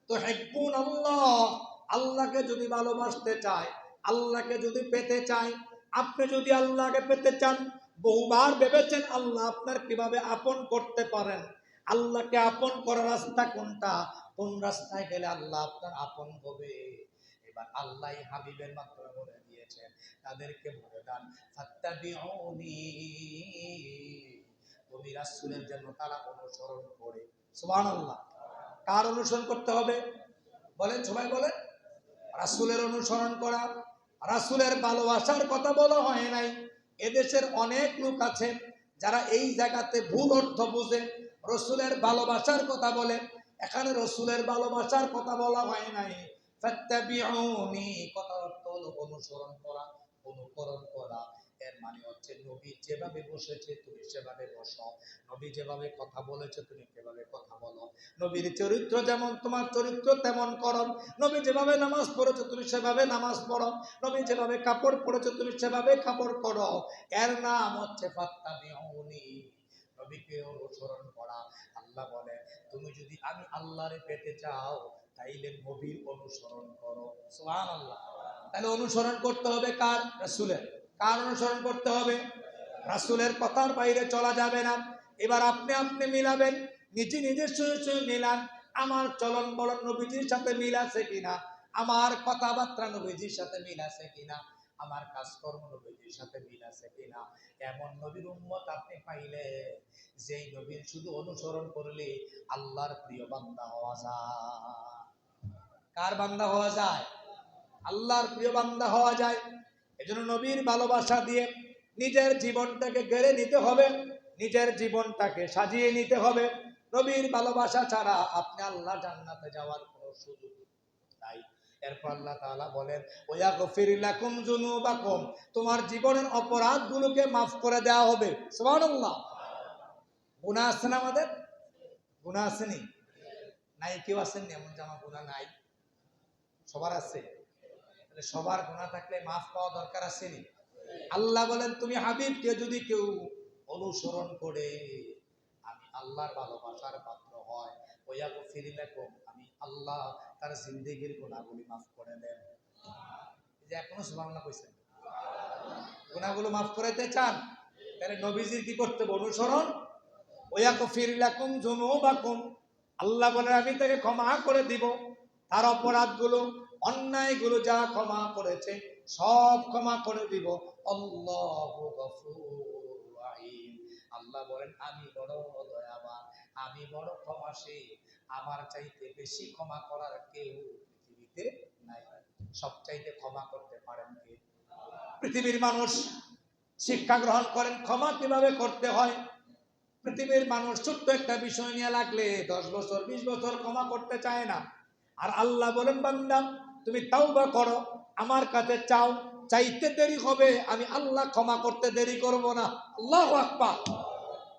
তুহিব্বুনাল্লাহ, আল্লাহকে যদি ভালোবাসতে চায়, আল্লাহকে যদি পেতে চায়, আপনি যদি আল্লাহকে পেতে চান, বহুবার ভেবেছেন আল্লাহ আপনার কিভাবে আপন করতে পারেন, আল্লাহকে আপন করার রাস্তা কোনটা, কোন রাস্তায় গেলে আল্লাহ আপনার আপন হবে। এবার আল্লাহ হাবিবের মাধ্যমে বলে দিয়েছেন, তাদেরকে বলে দেন ফাত্তাবিউনি, তুমি রাসূলের জন্য তারা অনুসরণ করে। সুবহানাল্লাহ। কার অনুসরণ করতে হবে বলেন, সবাই বলেন। রাসূলের অনুসরণ করা। রাসূলের ভালোবাসার কথা বলা হয় নাই। এদেশের অনেক লোক আছে যারা এই জায়গাতে ভুল অর্থ বুঝে রাসূলের ভালোবাসার কথা বলে। এখানে রাসূলের ভালোবাসার কথা বলা হয় নাই। ফাত্তাবিউনি কথার অর্থ হলো অনুসরণ করা, অনুকরণ করা। এর মানে হচ্ছে নবী যেভাবে বসেছে তুমি সেভাবে বসো, নবী যেভাবে কথা বলেছে তুমি সেভাবে কথা বলো, নবীর চরিত্র যেমন তোমার চরিত্র তেমন করো, নবী যেভাবে নামাজ পড়েছো তুমি সেভাবে নামাজ পড়ো, নবী যেভাবে কাপড় পরেছো তুমি সেভাবে কাপড় পরো। এর নাম হচ্ছে ফাত্তাবিউনি, নবীকে অনুসরণ করা। আল্লাহ বলে তুমি যদি আমি আল্লাহরে পেতে চাও তাইলে নবীর অনুসরণ করো। সুবহানাল্লাহ। তাহলে অনুসরণ করতে হবে কার? রাসূলের। কার অনুসরণ করতে হবে? রাসূলের কথার বাইরে চলা যাবে না। এবার আপনি আপনি মিলাবেন, নিজে নিজের সঙ্গে মিলান। আমার চলন বলন নবীজির সাথে মিল আছে কিনা, আমার কথাবার্তা নবীজির সাথে মিল আছে কিনা, আমার কাজকর্ম নবীজির সাথে মিল আছে কিনা। এমন নবীর উম্মত আপনি পাইলে যেই নবীর শুধু অনুসরণ করলে আল্লাহর প্রিয় বান্দা হওয়া যায়। কার বান্দা হওয়া যায়? আল্লাহর প্রিয় বান্দা হওয়া যায়। এজন্য নবীর ভালোবাসা দিয়ে নিজের জীবনটাকে গড়ে নিতে হবে, নিজের জীবনটাকে সাজিয়ে নিতে হবে। নবীর ভালোবাসা ছাড়া আপনি আল্লাহ জান্নাতে যাওয়ার কোনো সুযোগ নাই। এরপর আল্লাহ তাআলা বলেন ওয়াগফির লাকুম যুনুবাকুম, তোমার জীবনের অপরাধগুলোকে মাফ করে দেওয়া হবে। সুবহানাল্লাহ। গুনাহ আছে না আমাদের? গুনাহ আসেনি? নাই? কেউ আসেননি এমন যে আমার গুনাহ নাই? সবার আছে। সবার গুনাহ থাকলে মাফ পাওয়া দরকার আসেনি? আল্লাহ বলেন তুমি হাবিবকে যদি কেউ অনুসরণ করে আমি আল্লাহর ভালোবাসার পাত্র হয়, ওয়াগফির লাকুম, আমি আল্লাহ তার জিন্দেগীর গুনাহগুলি মাফ করে দেন। এই যে এখনো সুবহানাল্লাহ কইছেন, গুনাহগুলো মাফ করাইতে চান, তাহলে নবীজির কি করতে হবে? অনুসরণ। ওয়াগফির লাকুম যুনুবাকুম, আল্লাহ বলেন আমি তাকে ক্ষমা করে দিব, তার অপরাধগুলো অন্যায়গুলো যা ক্ষমা করেছে সব ক্ষমা করে দিব। আল্লাহু গফুরুর রহিম, আল্লাহ বলেন আমি বড় দয়াবান, আমি বড় ক্ষমাশীল, আমার চাইতে বেশি ক্ষমা করার কেউ পৃথিবীতে নাই। সবচাইতে ক্ষমা করতে পারেন কে? পৃথিবীর মানুষ শিক্ষা গ্রহণ করেন ক্ষমা কিভাবে করতে হয়। পৃথিবীর মানুষ ছোট্ট একটা বিষয় নিয়ে লাগলে 10 বছর 20 বছর ক্ষমা করতে চায় না। আর আল্লাহ বলেন বান্দা তুমি তাওবা করো, আমার কাছে চাও, চাইতে দেরি হবে, আমি আল্লাহ ক্ষমা করতে দেরি করব না। আল্লাহু আকবার।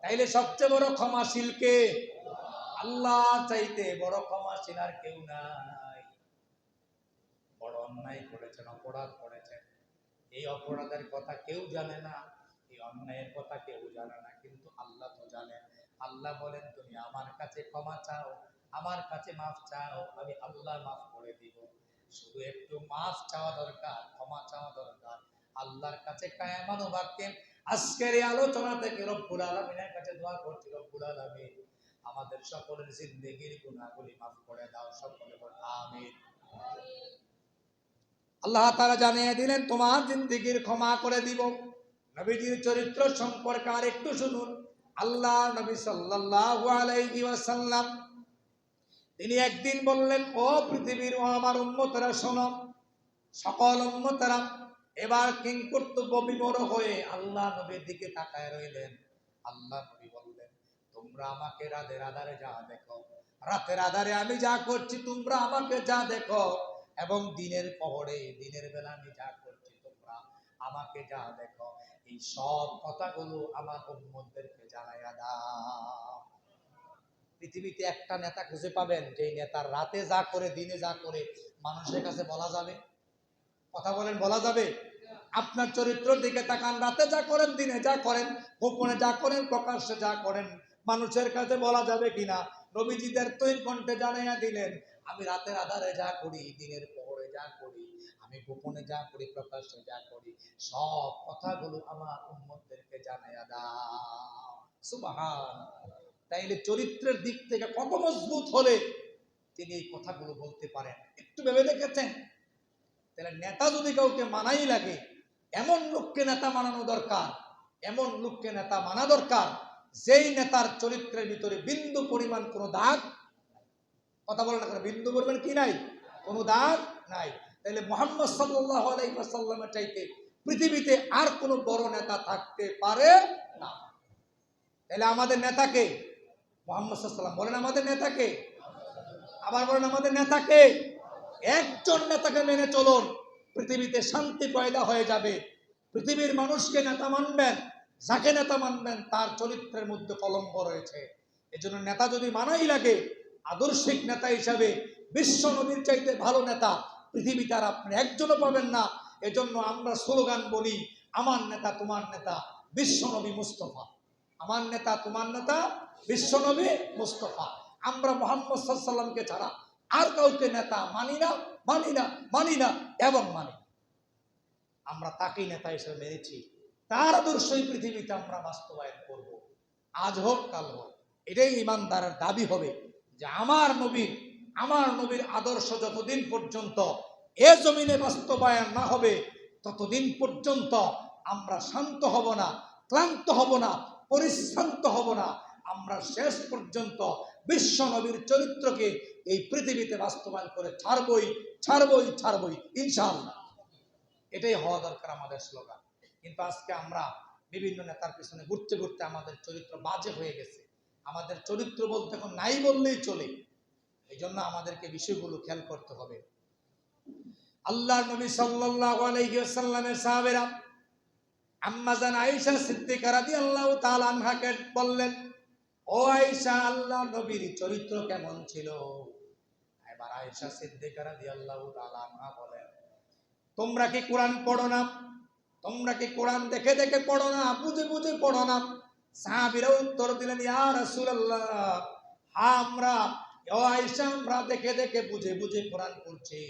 তাইলে সবচেয়ে বড় ক্ষমাশীল কে? আল্লাহ চাইতে বড় ক্ষমাশীল আর কেউ নাই। বড় অন্যায় করেছেন, অপরাধ করেছেন, এই অপরাধের কথা কেউ জানে না, এই অন্যায়ের কথা কেউ জানে না, কিন্তু আল্লাহ তো জানেন। আল্লাহ বলেন তুমি আমার কাছে ক্ষমা চাও, আমার কাছে মাফ চাও, আমি আল্লাহ মাফ করে দিব। শুধু একটু মাফ চাওয়া দরকার, ক্ষমা চাওয়া দরকার। আল্লাহর কাছে কায়ামান বাক্যে আজকের এই আলোচনা থেকে রব্বুল আলামিনের কাছে দোয়া করছি, রব্বুল আলামিন আমাদের সকলের জিন্দেগীর গুনাহগুলি মাফ করে দাও। সকলে বলেন আমিন। আল্লাহ তাআলা জানিয়ে দিলেন তোমার জিন্দেগীর ক্ষমা করে দিব। নবীজির চরিত্র সম্পর্কে আর একটু শুনুন। আল্লাহ নবী সাল্লাল্লাহু আলাইহি ওয়াসাল্লাম তিনি একদিন বললেন ও পৃথিবীর ও আমার উম্মতরা শোনো, সকল উম্মতরা এবার কিংকর্তব্য বিমূঢ় হয়ে আল্লাহ নবীর দিকে তাকায় রইলেন। আল্লাহ নবী বললেন তোমরা আমাকে রাতের আধারে যা দেখো, রাতের আধারে আমি যা করছি তোমরা আমাকে যা দেখো, এবং দিনের পহরে দিনের বেলা আমি যা করছি তোমরা আমাকে যা দেখো, এই সব কথাগুলো আমার উম্মতদেরকে জানাইয়া দাও। পৃথিবীতে একটা নেতা খুঁজে পাবেন যে নেতার রাতে যা করে দিনে যা করে মানুষের কাছে বলা যাবে? কথা বলেন, বলা যাবে? আপনার চরিত্রের দিকে তাকান, রাতে যা করেন দিনে যা করেন, গোপনে যা করেন প্রকাশ্যে যা করেন, মানুষের কাছে বলা যাবে কিনা? নবীজিদের তৈর কণ্ঠে জানাইয়া দিলেন আমি রাতের আধারে যা করি, দিনের পরে যা করি, আমি গোপনে যা করি, প্রকাশ্যে যা করি, সব কথাগুলো আমার উম্মতদেরকে জানাইয়া দাও। সুবহানাল্লাহ। তাইলে চরিত্রের দিক থেকে কত মজবুত হলে তিনি এই কথাগুলো বলতে পারেন, একটু ভেবে দেখেছেন? তাহলে নেতা যদি কাউকে মানাই লাগে, এমন লোককে নেতা মানানো দরকার, এমন লোককে নেতা মানা দরকার যেই নেতার চরিত্রের ভিতরে বিন্দু পরিমাণ কোনো দাগ, কথা বলে না কেন, বিন্দু পরিমাণ কি নাই, কোনো দাগ নাই। তাহলে মুহাম্মদ সাল্লাল্লাহু আলাইহি ওয়াসাল্লামের চাইতে পৃথিবীতে আর কোনো বড় নেতা থাকতে পারে না। তাহলে আমাদের নেতাকে মুহাম্মদ সাল্লাল্লাহু আলাইহি ওয়াসাল্লাম বলেন, আমাদের নেতাকে, আবার বলেন আমাদের নেতাকে। একজন নেতাকে মেনে চলুন, পৃথিবীতে শান্তি পয়দা হয়ে যাবে। পৃথিবীর মানুষকে নেতা মানবেন, যাকে নেতা মানবেন তার চরিত্রের মধ্যে কলঙ্ক রয়েছে। এজন্য নেতা যদি মানাই লাগে, আদর্শিক নেতা হিসাবে বিশ্ব নবীর চাইতে ভালো নেতা পৃথিবীতে আর আপনি একজনও পাবেন না। এজন্য আমরা স্লোগান বলি, আমার নেতা তোমার নেতা বিশ্ব নবী মুস্তফা। আমার নেতা তোমার নেতা বিশ্ব নবী মুস্তফা। আমরা মুহাম্মদ সাল্লাল্লাহু আলাইহি ওয়াসাল্লামকে ছাড়া আর কাউকে নেতা মানি না, মানি না, মানি না এবং মানি। আমরা তাকেই নেতা হিসেবে মেনেছি, তার আদর্শই পৃথিবীতে আমরা বাস্তবায়ন করব, আজ হোক কাল হোক। এটাই ইমানদারের দাবি হবে যে আমার নবীর আদর্শ যতদিন পর্যন্ত এ জমিনে বাস্তবায়ন না হবে, ততদিন পর্যন্ত আমরা শান্ত হব না, ক্লান্ত হব না, পরিশ্রান্ত হব না। আমরা শেষ পর্যন্ত বিশ্ব নবীর চরিত্রকে এই পৃথিবীতে বাস্তবায়ন করে ছাড়বই, ছাড়বই, ছাড়বই ইনশাআল্লাহ। এটাই হওয়া দরকার আমাদের স্লোগান। কিন্তু আজকে আমরা বিভিন্ন নেতার পিছনে ঘুরতে ঘুরতে আমাদের চরিত্র বাজে হয়ে গেছে। আমাদের চরিত্র বলতে এখন নাই বললেই চলে। এই জন্য আমাদেরকে বিষয়গুলো খেয়াল করতে হবে। আল্লাহর নবী সাল্লাল্লাহু আলাইহি ওয়াসাল্লামের সাহাবীরা আম্মা জান আয়েশা সিদ্দিকা রাদিয়াল্লাহু তাআলা আনহাকে বললেন, ও আয়েশা, আল্লাহর নবীর চরিত্র কেমন ছিল? এবার আয়েশা সিদ্দিকা রাদিয়াল্লাহু তাআলা আনহা বলেন, তোমরা কি কোরআন পড়ো না? তোমরা কি কোরআন দেখে দেখে পড়ো না, বুঝে বুঝে পড়ো না? সাহাবীরা উত্তর দিলেন, ইয়া রাসূলুল্লাহ, আমরা, ও আয়েশা, আমরা দেখে দেখে বুঝে বুঝে কোরআন পড়ছি।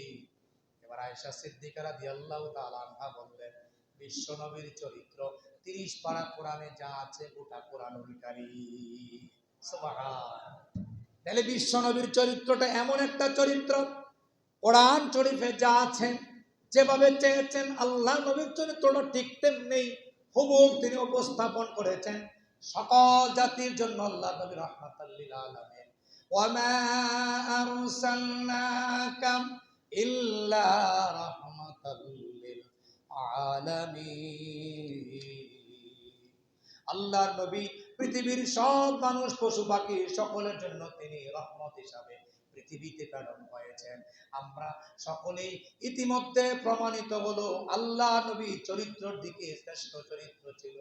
এবার আয়েশা সিদ্দিকা রাদিয়াল্লাহু তাআলা আনহা বললেন, বিশ্ব নবীর চরিত্র 30 পারা কোরআনে যা আছে গোটা কোরআনুল কারীম। সুবহানাল্লাহ। তাহলে বিশ্ব নবীর চরিত্রটা এমন একটা চরিত্র, কোরআন শরীফে যা আছে, যেভাবে চেয়েছেন আল্লাহ নবীর চরিত্রটা ঠিক তেমনি হুবহু তিনি উপস্থাপন করেছেন। সকল জাতির জন্য আল্লাহ নবী রাহমাতাল লিল আলামিন। ওয়া মা আরসালনাকা ইল্লা রাহমাতাল লিল আলামিন। আল্লাহর নবী পৃথিবীর সব মানুষ, পশু পাখি সকলের জন্য তিনি রহমত হিসাবে পৃথিবীতে প্রেরণ হয়েছেন। আমরা সকলেই ইতিমধ্যে প্রমাণিত হলো আল্লাহ নবী চরিত্রের দিকে শ্রেষ্ঠ চরিত্র ছিল।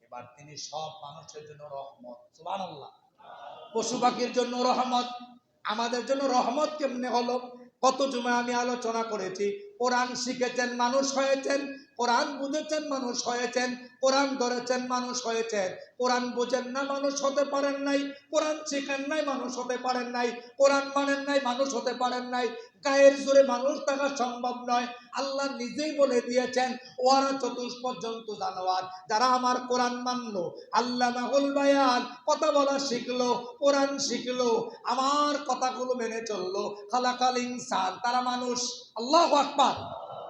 এবার তিনি সব মানুষের জন্য রহমত। সুবহানাল্লাহ। পশু পাখির জন্য রহমত, আমাদের জন্য রহমত কেমনে হলো? কত জুমা আমি আলোচনা করেছি। কোরআন শিখেছেন, মানুষ হয়েছেন। কোরআন বুঝেছেন, মানুষ হয়েছেন। কোরআন ধরেছেন, মানুষ হয়েছেন। কোরআন বুঝেন না, মানুষ হতে পারেন নাই। কোরআন শিখেন নাই, মানুষ হতে পারেন নাই। কোরআন মানেন নাই, মানুষ হতে পারেন নাই। গায়ের জোরে মানুষ থাকা সম্ভব নয়। আল্লাহ নিজেই বলে দিয়েছেন, ওয়ারা চতুষ্পদ জন্তু জানোয়ার যারা আমার কোরআন মানলো, আল্লাহ মাহুল বায়ান, কথা বলা শিখলো, কোরআন শিখলো, আমার কথাগুলো মেনে চললো, খালাকাল ইনসান, তারা মানুষ। আল্লাহু আকবার।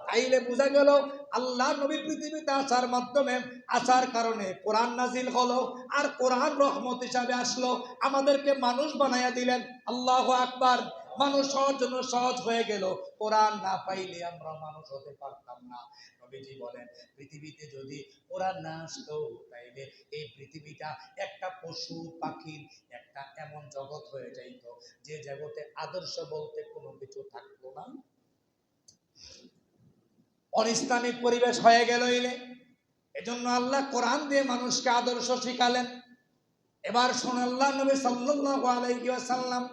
তাইলে বোঝা গেল আল্লাহ নবী পৃথিবীতে আসার মাধ্যমে, আসার কারণে কোরআন নাজিল হলো, আর কোরআন রহমত হিসাবে আসলো, আমাদেরকে মানুষ বানাইয়া দিলেন। আল্লাহু আকবার। মানুষ হওয়ার জন্য সহজ হয়ে গেল। কোরআন না পাইলে আমরা মানুষ হতে পারতাম না। নবীজি বলেন, পৃথিবীতে যদি কোরআন না আসতো, তাইলে এই পৃথিবীটা একটা পশু পাখির একটা এমন জগৎ হয়ে যাইত, যে জগতে আদর্শ বলতে কোনো কিছু থাকতো না। অনিসলামিক পরিবেশ হয়ে গেল। এজন্য আল্লাহ কোরআন দিয়ে মানুষকে আদর্শ শিখালেন। এবার শোনেন, আল্লাহ নবী সাল্লাল্লাহু আলাইহি ওয়াসাল্লাম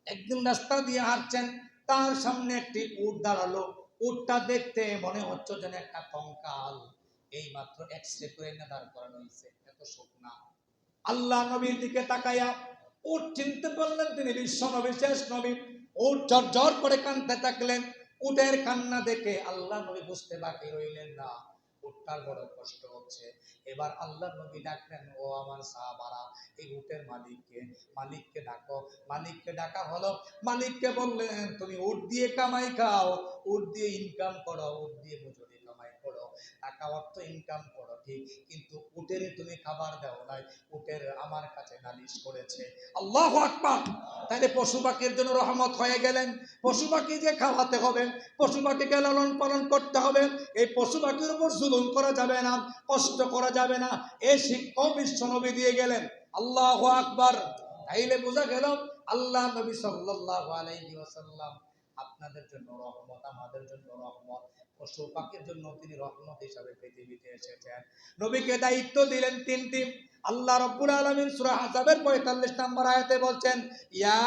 একদিন রাস্তা দিয়ে হাঁটছেন, তার সামনে একটি উট দাঁড়ালো। উটটা দেখতে মনে হচ্ছে যেন একটা কঙ্কাল, এই মাত্র এক্সরে করে এনে দাঁড় করানো হয়েছে, এত শুকনা। আল্লাহ নবীর দিকে তাকাইয়া উট চিনতে পারলেন তিনি বিশ্ব নবী, শেষ নবী। উট ঝরঝর করে কাঁদতে থাকলেন। উটের কান্না দেখে আল্লাহ নবী বুঝতে বাকি রইলেন না, উটটার বড় কষ্ট হচ্ছে। এবার আল্লাহ নবী ডাকলেন, ও আমার সাহাবারা, এই উটের মালিককে ডাকো। মালিককে ডাকা হলো। মালিককে বললেন, তুমি উট দিয়ে কামাই খাও, উট দিয়ে ইনকাম করো, উট দিয়ে মজুরি কামাই করো, টাকা অর্থ ইনকাম করো ঠিক, কিন্তু উটের তুমি খাবার দাও নাই, উটের আমার কাছে নালিশ করেছে। আল্লাহু আকবার। তাহলে পশু পাখির জন্য রহমত হয়ে গেলেন। পশু পাখি যে খাওয়াতে হবে, পশু পাখিকে লালন পালন করতে হবে, এই পশু পাখির উপর জুলুম করা যাবে না, কষ্ট করা যাবে না, এই শিক্ষা বিশ্ব নবী দিয়ে গেলেন। আল্লাহু আকবার। তাইলে বোঝা গেল আল্লাহ নবী সাল্লাল্লাহু আলাইহি ওয়াসাল্লাম আপনাদের জন্য রহমত, আমাদের জন্য রহমত, পশু পাখির জন্য তিনি রহমত হিসাবে পৃথিবীতে এসেছেন। নবীকে দায়িত্ব দিলেন তিনটি। আল্লাহ রাব্বুল আলামিন সূরা আহজাবের ৪৫ নম্বর আয়াতে বলছেন, ইয়া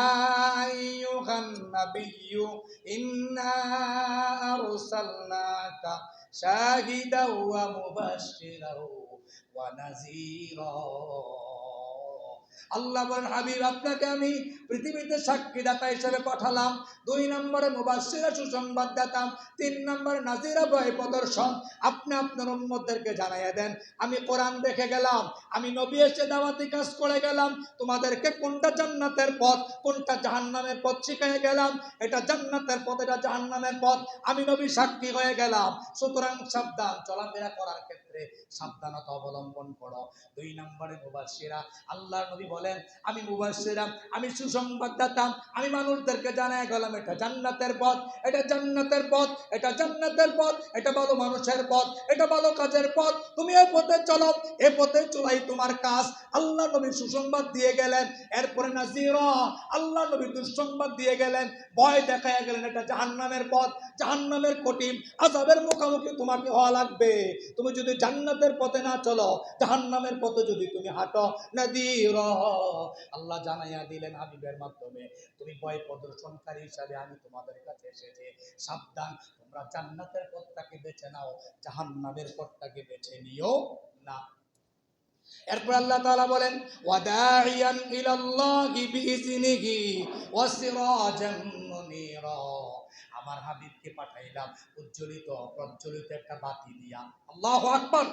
আইয়ুহান নাবিয়্যু ইন্না আরসালনাকা শাহিদাও ওয়া মুবাশশিরাও ওয়া নাযীরা। আল্লাহ বলেন, হাবিব আপনাকে আমি পৃথিবীতে সাক্ষীদাতা হিসেবে পাঠালাম, ২ নম্বরে মুবাশশিরা সুসংবাদ দাতাম, ৩ নম্বরে নাযীরা ভয় প্রদর্শন। আপনি আপনার উম্মতদেরকে জানাইয়া দেন, আমি কোরআন দেখে গেলাম, আমি নবী এসে দাওয়াতি কাজ করে গেলাম, তোমাদেরকে কোনটা জান্নাতের পথ কোনটা জাহান্নামের পথ শিখিয়ে গেলাম, এটা জান্নাতের পথ এটা জাহান্নামের পথ, আমি নবী সাক্ষী হয়ে গেলাম। সুতরাং সাবধান, চলাফেরা করার ক্ষেত্রে সাবধানতা অবলম্বন করো। ২ নম্বরে মুবাশশিরা, আল্লাহর নবী বলেন, আমি মুবাশশিরা, আমি সুসংবাদদাতা, আমি মানুষদেরকে জানায় গেলাম এটা জান্নাতের পথ, এটা জান্নাতের পথ, এটা জান্নাতের পথ, এটা ভালো মানুষের পথ, এটা ভালো কাজের পথ, তুমি এই পথে চলো, এই পথে চলাই তোমার কাজ। আল্লাহ নবী সুসংবাদ দিয়ে গেলেন। এরপরে নাযীরা, আল্লাহ নবী দুঃসংবাদ দিয়ে গেলেন, ভয় দেখায়া গেলেন, এটা জাহান্নামের পথ, জাহান্নামের কঠিন আযাবের মুখোমুখি তোমাকে হওয়া লাগবে। তুমি যদি জান্নাতের পথে না চলো, জাহান্নামের পথে যদি তুমি হাঁটো। নাযীরা, আল্লাহ জানাইয়া দিলেন হাবিবের মাধ্যমে, তুমি ভয় প্রদর্শনকারী হিসাবে আমি তোমাদের কাছে এসেছি, সাবধান, তোমরা জান্নাতের পথটাকে বেছে নাও, জাহান্নামের পথটাকে বেছে নিও না। এরপর আল্লাহ তাআলা বলেন, ওয়াদাইয়ান ইলাল্লাহি বিইজনিহি ওয়া সিরাজাম মুনীরা, আমার হাবিবকে পাঠাইলাম উজ্জ্বলিত প্রজ্বলিত একটা বাতি দিয়া। আল্লাহু আকবার।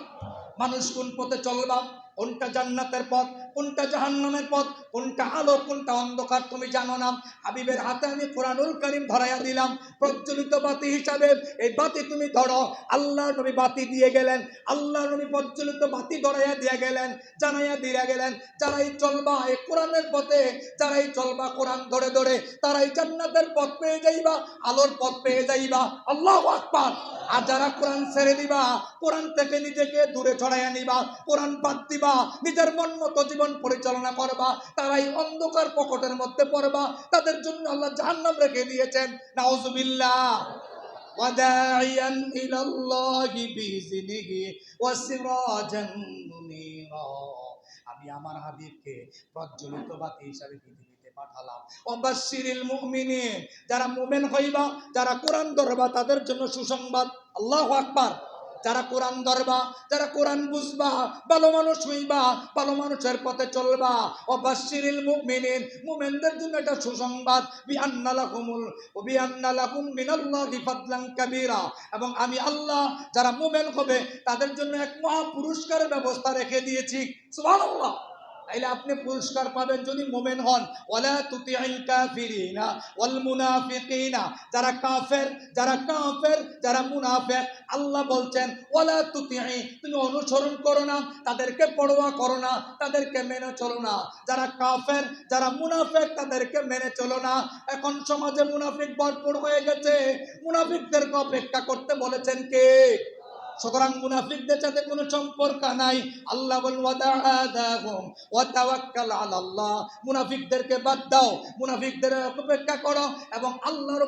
মানুষ কোন পথে চলবা, কোনটা জান্নাতের পথ কোনটা জাহান্নামের পথ, কোনটা আলো কোনটা অন্ধকার তুমি জানো না, হাবিবের হাতে আমি কোরআনুল কারীম ধরাইয়া দিলাম প্রজ্বলিত বাতি হিসাবে, এই বাতি তুমি ধরো। আল্লাহ নবী বাতি দিয়ে গেলেন, আল্লাহ নবী প্রজ্বলিত বাতি ধরাইয়া দিয়ে গেলেন, জানাইয়া দিয়ে গেলেন, যারাই চলবা এই কোরআনের পথে, যারাই চলবা কোরআন ধরে ধরে, তারাই জান্নাতের পথ পেয়ে যাইবা, আলোর পথ পেয়ে যাইবা। আল্লাহু আকবার। আর যারা কোরআন ছেড়ে দিবা, কোরআন থেকে নিজেকে দূরে ছড়াইয়া নিবা, কোরআন বাদ দিবা, নিজের মন মতো জীবন পরিচালনা করবা, তারাই অন্ধকার পকটের মধ্যে পড়বা, তাদের জন্য আল্লাহ জাহান্নাম রেখে দিয়েছেন। নাউযুবিল্লাহ। ওয়াদাইয়ান ইলাল্লাহি বিইজনিহি ওয়া সিরাজান মুনীরা, আমি আমার হাবিবকে প্রজ্বলিত বাতি হিসাবে পৃথিবীতে পাঠালাম। ওয়াবাশশিরিল মুমিনিন, যারা মুমিন হইবা, যারা কোরআন ধরবা, তাদের জন্য সুসংবাদ। আল্লাহু আকবার। যারা কোরআন ধরবা, যারা কোরআন বুঝবা, ভালো মানুষ হইবা, ভালো মানুষের পথে চলবা। ওয়াবাশশিরিল মুমিনিন, মুমিনদের জন্য এটা সুসংবাদ। বিআন্না লাকুম মিনাল্লাহি ফাদলান কাবীরা, এবং আমি আল্লাহ যারা মুমিন হবে তাদের জন্য এক মহা পুরস্কারের ব্যবস্থা রেখে দিয়েছি। সুবহানাল্লাহ। তাইলে আপনি পুরস্কার পাবেন যদি মুমিন হন। ওয়ালা তুতিইল কাফিরিনা ওয়াল মুনাফিকিনা, যারা কাফের, যারা মুনাফিক, আল্লাহ বলছেন ওয়ালা তুতিই, তুমি অনুসরণ করো না, তাদেরকে পরোয়া করো না, তাদেরকে মেনে চলো না। যারা কাফের, যারা মুনাফিক, তাদেরকে মেনে চলো না। এখন সমাজে মুনাফিক ভরপুর হয়ে গেছে, মুনাফিকদেরকে অপেক্ষা করতে বলেছেন কে? সুতরাং মুনাফিকদের সাথে কোনো সম্পর্ক নাই। আল্লাহ বলেন ওয়াদাহুম ওয়া তাওয়াক্কাল আলাল্লাহ, মুনাফিকদেরকে বাদ দাও, মুনাফিকদের অপেক্ষা করো এবং আল্লাহর